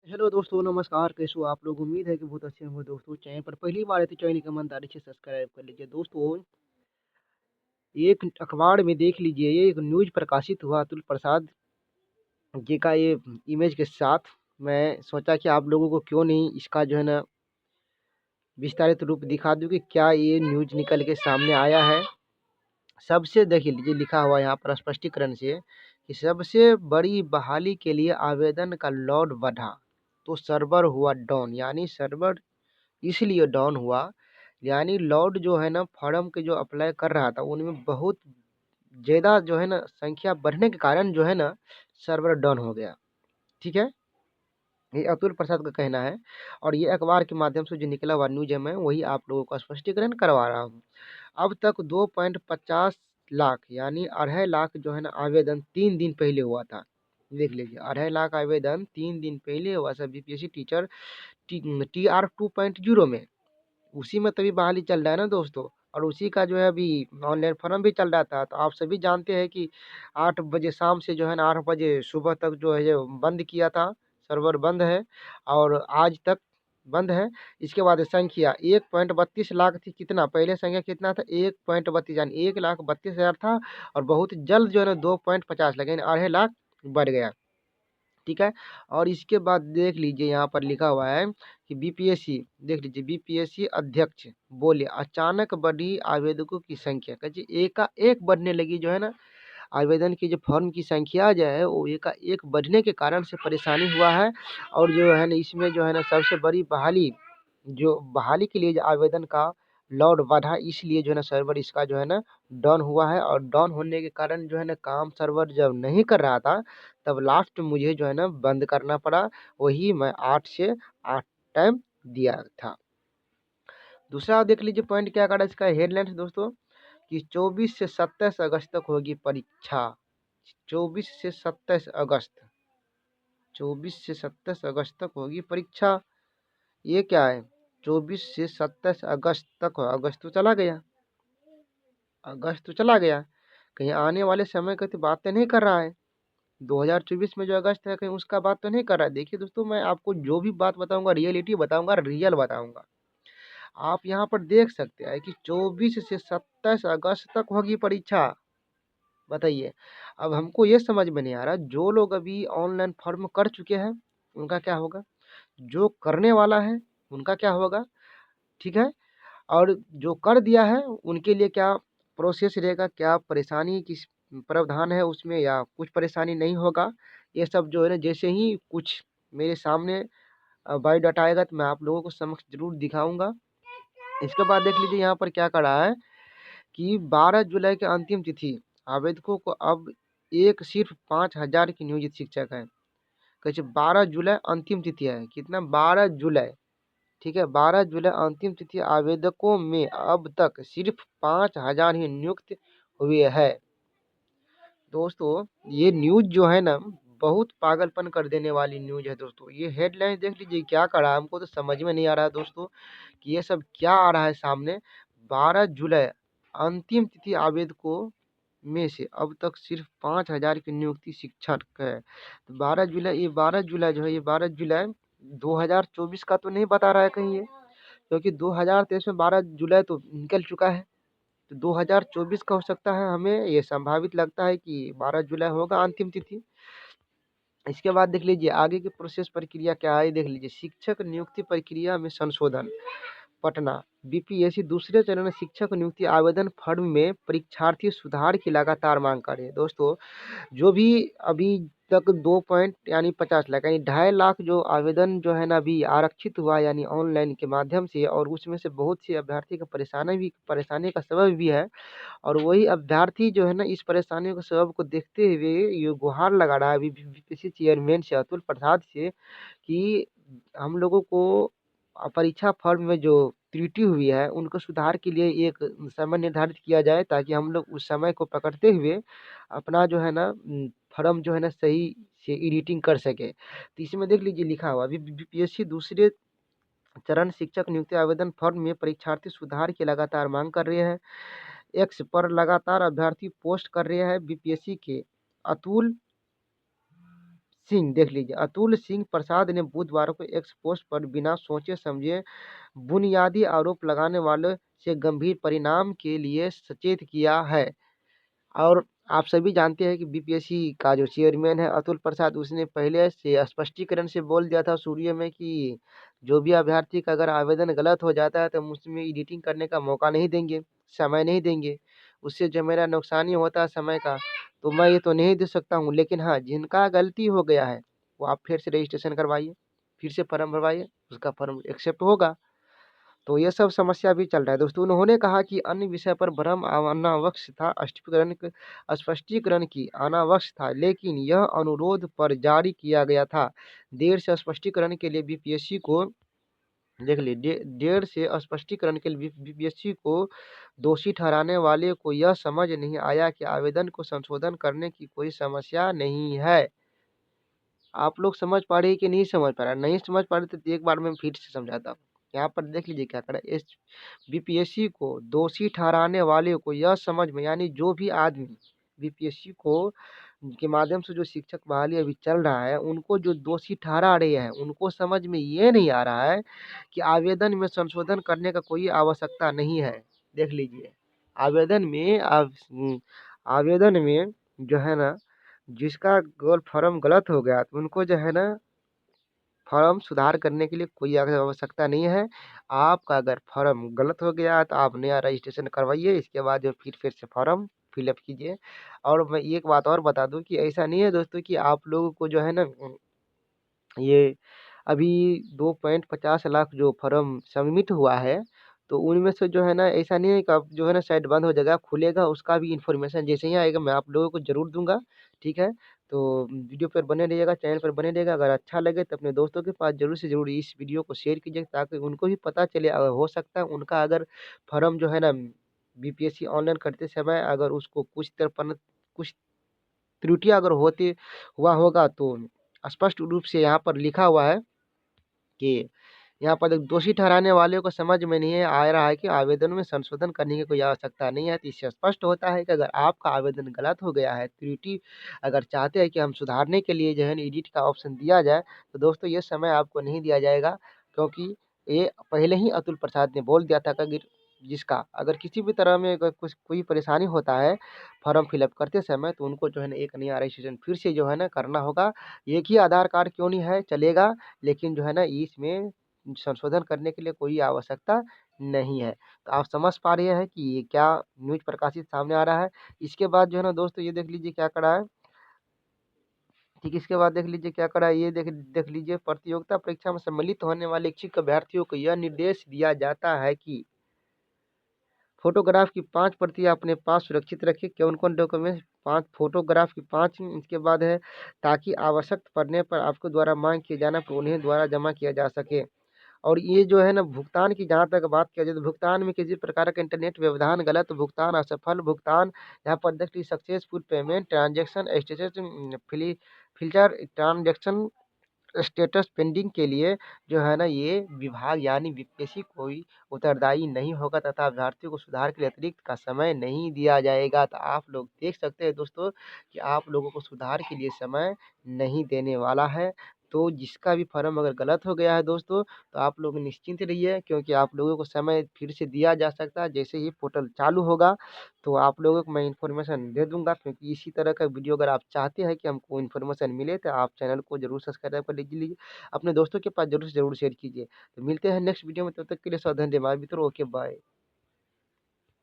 Hello दोस्तों, नमस्कार। कैसे हो आप लोग? उम्मीद है कि बहुत अच्छे होंगे दोस्तों। चैनल पर पहली बार है तो चैनल की ईमानदारी से सब्सक्राइब कर लीजिए दोस्तों। एक अखबार में देख लीजिए, ये एक न्यूज़ प्रकाशित हुआ अतुल प्रसाद जी का ये इमेज के साथ। मैं सोचा कि आप लोगों को क्यों नहीं इसका जो है ना विस्तारित रूप दिखा दूं कि क्या ये न्यूज़ निकल के सामने आया है। सबसे देख लीजिए, लिखा हुआ यहाँ पर स्पष्टीकरण से कि सबसे बड़ी बहाली के लिए आवेदन का लोड बढ़ा तो सर्वर हुआ डाउन। यानी सर्वर इसलिए डाउन हुआ, यानी लोड जो है ना फॉर्म के जो अप्लाई कर रहा था उनमें बहुत ज़्यादा जो है ना संख्या बढ़ने के कारण जो है ना सर्वर डाउन हो गया। ठीक है, ये अतुल प्रसाद का कहना है और ये अखबार के माध्यम से जो निकला हुआ न्यूज है, मैं वही आप लोगों को स्पष्टीकरण करवा रहा हूँ। अब तक 2.50 लाख यानी 2.5 लाख जो है ना आवेदन 3 दिन पहले हुआ था। देख लीजिए, 2.5 लाख आवेदन 3 दिन पहले हुआ था बीपीएससी टीचर TR 2.0 में। उसी में तभी बहाली चल रहा है ना दोस्तों। और उसी का जो है अभी ऑनलाइन फॉर्म भी चल रहा था। तो आप सभी जानते हैं कि 8 बजे शाम से जो है ना 8 बजे सुबह तक जो है ये बंद किया था, सर्वर बंद है और आज तक बंद है। इसके बाद संख्या 1.32 लाख थी। कितना पहले संख्या कितना था? 1.32 यानी 1,32,000 था और बहुत जल्द जो है ना 2.50 लाख यानी 2.5 लाख बढ़ गया। ठीक है, और इसके बाद देख लीजिए यहाँ पर लिखा हुआ है कि बीपीएससी, देख लीजिए बीपीएससी अध्यक्ष बोले अचानक बढ़ी आवेदकों की संख्या। कहिए एकाएक बढ़ने लगी जो है ना आवेदन की जो फॉर्म की संख्या जो है वो एकाएक बढ़ने के कारण से परेशानी हुआ है। और जो है ना इसमें जो है ना सबसे बड़ी बहाली के लिए जो आवेदन का लोड बढ़ा, इसलिए जो है ना सर्वर इसका जो है ना डाउन हुआ है। और डाउन होने के कारण जो है ना काम सर्वर जब नहीं कर रहा था तब लास्ट में मुझे जो है ना बंद करना पड़ा। वही मैं 8 से 8 टाइम दिया था। दूसरा देख लीजिए पॉइंट क्या करा इसका हेडलाइंस दोस्तों कि 24 से 27 अगस्त तक होगी परीक्षा। 24 से 27 अगस्त, 24 से 27 अगस्त तक होगी परीक्षा। ये क्या है? 24 से 27 अगस्त तक हो। अगस्त तो चला गया, अगस्त तो चला गया। कहीं आने वाले समय की तो बात तो नहीं कर रहा है। 2024 में जो अगस्त है कहीं उसका बात तो नहीं कर रहा है। देखिए दोस्तों, मैं आपको जो भी बात बताऊंगा रियलिटी बताऊंगा, रियल बताऊंगा। आप यहाँ पर देख सकते हैं कि 24 से 27 अगस्त तक होगी परीक्षा। बताइए, अब हमको ये समझ में नहीं आ रहा जो लोग अभी ऑनलाइन फॉर्म कर चुके हैं उनका क्या होगा, जो करने वाला है उनका क्या होगा। ठीक है, और जो कर दिया है उनके लिए क्या प्रोसेस रहेगा, क्या परेशानी किस प्रावधान है उसमें या कुछ परेशानी नहीं होगा। ये सब जो है ना जैसे ही कुछ मेरे सामने बायोडाटा आएगा तो मैं आप लोगों को समक्ष जरूर दिखाऊंगा। इसके बाद देख लीजिए यहाँ पर क्या करा है कि 12 जुलाई की अंतिम तिथि। आवेदकों को अब एक सिर्फ 5,000 की नियोजित शिक्षक है। कैसे 12 जुलाई अंतिम तिथि है? कितना? 12 जुलाई। ठीक है, 12 जुलाई अंतिम तिथि। आवेदकों में अब तक सिर्फ 5,000 ही नियुक्त हुए हैं। दोस्तों, ये न्यूज़ जो है ना बहुत पागलपन कर देने वाली न्यूज़ है दोस्तों। ये हेडलाइन देख लीजिए क्या कर रहा है, हमको तो समझ में नहीं आ रहा है दोस्तों कि ये सब क्या आ रहा है सामने। 12 जुलाई अंतिम तिथि। आवेदकों में से अब तक सिर्फ 5,000 की नियुक्ति शिक्षक है। तो 12 जुलाई, ये 12 जुलाई जो है ये 12 जुलाई 2024 का तो नहीं बता रहा है कहीं ये, क्योंकि 2023 में 12 जुलाई तो निकल चुका है। तो 2024 का हो सकता है, हमें ये संभावित लगता है कि 12 जुलाई होगा अंतिम तिथि। इसके बाद देख लीजिए आगे की प्रोसेस प्रक्रिया क्या है। देख लीजिए शिक्षक नियुक्ति प्रक्रिया में संशोधन। पटना बीपीएससी दूसरे चरण में शिक्षक नियुक्ति आवेदन फॉर्म में परीक्षार्थी सुधार की लगातार मांग कर रहे हैं दोस्तों। जो भी अभी तक 2 पॉइंट यानी 50 लाख यानी 2.5 लाख जो आवेदन जो है ना अभी आरक्षित हुआ यानी ऑनलाइन के माध्यम से, और उसमें से बहुत से अभ्यर्थी का परेशानी का सबब भी है। और वही अभ्यर्थी जो है ना इस परेशानियों के सबब को देखते हुए ये गुहार लगा रहा है अभी बीपीएससी चेयरमैन से, अतुल प्रसाद से, कि हम लोगों को परीक्षा फॉर्म में जो त्रुटि हुई है उनको सुधार के लिए एक समय निर्धारित किया जाए, ताकि हम लोग उस समय को पकड़ते हुए अपना जो है ना फॉर्म जो है ना सही से एडिटिंग कर सके। तो इसमें देख लीजिए लिखा हुआ अभी बीपीएससी दूसरे चरण शिक्षक नियुक्ति आवेदन फॉर्म में परीक्षार्थी सुधार की लगातार मांग कर रहे हैं। एक्स पर लगातार अभ्यर्थी पोस्ट कर रहे हैं बीपीएससी के। अतुल सिंह देख लीजिए, अतुल सिंह प्रसाद ने बुधवार को एक्स पोस्ट पर बिना सोचे समझे बुनियादी आरोप लगाने वालों से गंभीर परिणाम के लिए सचेत किया है। और आप सभी जानते हैं कि बीपीएससी का जो चेयरमैन है अतुल प्रसाद, उसने पहले से स्पष्टीकरण से बोल दिया था शुरू में कि जो भी अभ्यर्थी का अगर आवेदन गलत हो जाता है तो हम उसमें एडिटिंग करने का मौका नहीं देंगे, समय नहीं देंगे। उससे जो मेरा नुकसान ही होता है समय का, तो मैं ये तो नहीं दे सकता हूँ। लेकिन हाँ, जिनका गलती हो गया है वो आप फिर से रजिस्ट्रेशन करवाइए, फिर से फॉर्म भरवाइए, उसका फॉर्म एक्सेप्ट होगा। तो ये सब समस्या भी चल रहा है दोस्तों। उन्होंने कहा कि अन्य विषय पर भ्रम अनावश्यक था, स्पष्टीकरण की अनावश्यक था, लेकिन यह अनुरोध पर जारी किया गया था। देर से स्पष्टीकरण के लिए बीपीएससी को देख ली देर से स्पष्टीकरण के लिए बीपीएससी को दोषी ठहराने वाले को यह समझ नहीं आया कि आवेदन को संशोधन करने की कोई समस्या नहीं है। आप लोग समझ पा रहे हैं कि नहीं समझ पा रहे? नहीं समझ पा रहे तो एक बार मैं फिर से समझाता हूँ। यहाँ पर देख लीजिए क्या करा, इस बीपीएससी को दोषी ठहराने वाले को यह समझ में, यानी जो भी आदमी बीपीएससी को के माध्यम से जो शिक्षक बहाली अभी चल रहा है, उनको जो दोषी ठहरा रहे हैं, उनको समझ में ये नहीं आ रहा है कि आवेदन में संशोधन करने का कोई आवश्यकता नहीं है। देख लीजिए, आवेदन में आवेदन में जो है ना, जिसका फॉर्म गलत हो गया तो उनको जो है ना फॉर्म सुधार करने के लिए कोई आवश्यकता नहीं है। आपका अगर फॉर्म गलत हो गया तो आप नया रजिस्ट्रेशन करवाइए, इसके बाद जो फिर से फॉर्म फिलअप कीजिए। और मैं एक बात और बता दूं कि ऐसा नहीं है दोस्तों कि आप लोगों को जो है ना ये अभी 2.50 लाख जो फॉर्म सबमिट हुआ है, तो उनमें से जो है ना ऐसा नहीं है कि अब जो है ना साइट बंद हो जाएगा, खुलेगा, उसका भी इन्फॉर्मेशन जैसे ही आएगा मैं आप लोगों को ज़रूर दूंगा। ठीक है, तो वीडियो पर बने रहिएगा, चैनल पर बने रहिएगा। अगर अच्छा लगे तो अपने दोस्तों के पास ज़रूर से ज़रूर इस वीडियो को शेयर कीजिए, ताकि उनको भी पता चले। अगर हो सकता है उनका अगर फॉर्म जो है ना बीपीएससी ऑनलाइन करते समय अगर उसको कुछ त्रुटियां अगर होती हुआ होगा, तो स्पष्ट रूप से यहाँ पर लिखा हुआ है कि यहाँ पर दोषी ठहराने वाले को समझ में नहीं आ रहा है कि आवेदन में संशोधन करने की कोई आवश्यकता नहीं है। तो इससे स्पष्ट होता है कि अगर आपका आवेदन गलत हो गया है, त्रुटि अगर चाहते हैं कि हम सुधारने के लिए जो है एडिट का ऑप्शन दिया जाए, तो दोस्तों ये समय आपको नहीं दिया जाएगा, क्योंकि ये पहले ही अतुल प्रसाद ने बोल दिया था कि जिसका अगर किसी भी तरह में अगर कुछ कोई परेशानी होता है फॉर्म फिलअप करते समय, तो उनको जो है ना एक नया रजिस्ट्रेशन फिर से जो है ना करना होगा। एक ही आधार कार्ड क्यों नहीं है चलेगा, लेकिन जो है ना इसमें संशोधन करने के लिए कोई आवश्यकता नहीं है। तो आप समझ पा रहे हैं कि ये क्या न्यूज़ प्रकाशित सामने आ रहा है। इसके बाद जो है ना दोस्तों ये देख लीजिए क्या करा है। ठीक, इसके बाद देख लीजिए क्या करा है, ये देख लीजिए, प्रतियोगिता परीक्षा में सम्मिलित होने वाले इच्छुक अभ्यर्थियों को यह निर्देश दिया जाता है कि फोटोग्राफ की 5 प्रतियाँ अपने पास सुरक्षित रखें। कौन-कौन डॉक्यूमेंट्स? 5 फोटोग्राफ की 5, इसके बाद है ताकि आवश्यक पड़ने पर आपके द्वारा माँग किए जाने पर उन्हें द्वारा जमा किया जा सके। और ये जो है ना भुगतान की जहाँ तक बात किया जाए, तो भुगतान में किसी प्रकार का इंटरनेट व्यवधान, गलत भुगतान, असफल भुगतान, यहाँ पर देखिए successful payment, transaction status, filter transaction status pending के लिए जो है ना ये विभाग यानी बीपीएससी कोई उत्तरदायी नहीं होगा, तथा अभ्यर्थियों को सुधार के लिए अतिरिक्त का समय नहीं दिया जाएगा। तो आप लोग देख सकते हैं दोस्तों कि आप लोगों को सुधार के लिए समय नहीं देने वाला है। तो जिसका भी फॉर्म अगर गलत हो गया है दोस्तों, तो आप लोग निश्चिंत रहिए, क्योंकि आप लोगों को समय फिर से दिया जा सकता है। जैसे ही पोर्टल चालू होगा तो आप लोगों को मैं इन्फॉर्मेशन दे दूंगा, क्योंकि इसी तरह का वीडियो अगर आप चाहते हैं कि हमको इन्फॉर्मेशन मिले, तो आप चैनल को जरूर सब्सक्राइब कर लीजिए, अपने दोस्तों के पास जरूर से जरूर शेयर कीजिए। तो मिलते हैं नेक्स्ट वीडियो में, तब तक के लिए सावधान, धन्यवाद मित्रों, ओके बाय।